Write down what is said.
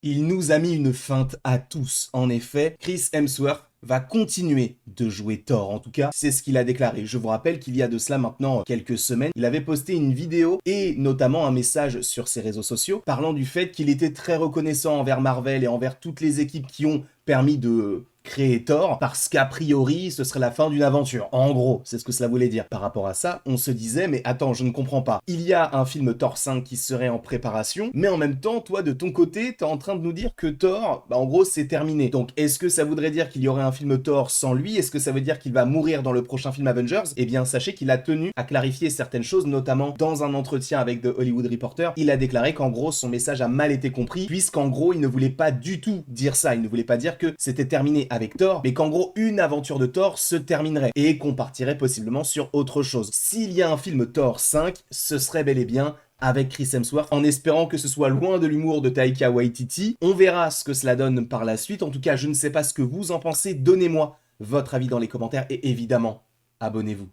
Il nous a mis une feinte à tous. En effet, Chris Hemsworth va continuer de jouer Thor. En tout cas, c'est ce qu'il a déclaré. Je vous rappelle qu'il y a de cela maintenant quelques semaines, il avait posté une vidéo et notamment un message sur ses réseaux sociaux parlant du fait qu'il était très reconnaissant envers Marvel et envers toutes les équipes qui ont permis de créer Thor, parce qu'a priori, ce serait la fin d'une aventure. En gros, c'est ce que cela voulait dire. Par rapport à ça, on se disait, mais attends, je ne comprends pas. Il y a un film Thor 5 qui serait en préparation, mais en même temps, toi, de ton côté, t'es en train de nous dire que Thor, en gros, c'est terminé. Donc, est-ce que ça voudrait dire qu'il y aurait un film Thor sans lui? Est-ce que ça veut dire qu'il va mourir dans le prochain film Avengers? Eh bien, sachez qu'il a tenu à clarifier certaines choses, notamment dans un entretien avec The Hollywood Reporter. Il a déclaré qu'en gros, son message a mal été compris, puisqu'en gros, il ne voulait pas du tout dire ça. Il ne voulait pas dire que c'était terminé avec Thor, mais qu'en gros, une aventure de Thor se terminerait et qu'on partirait possiblement sur autre chose. S'il y a un film Thor 5, ce serait bel et bien avec Chris Hemsworth, en espérant que ce soit loin de l'humour de Taika Waititi. On verra ce que cela donne par la suite. En tout cas, je ne sais pas ce que vous en pensez. Donnez-moi votre avis dans les commentaires et évidemment, abonnez-vous.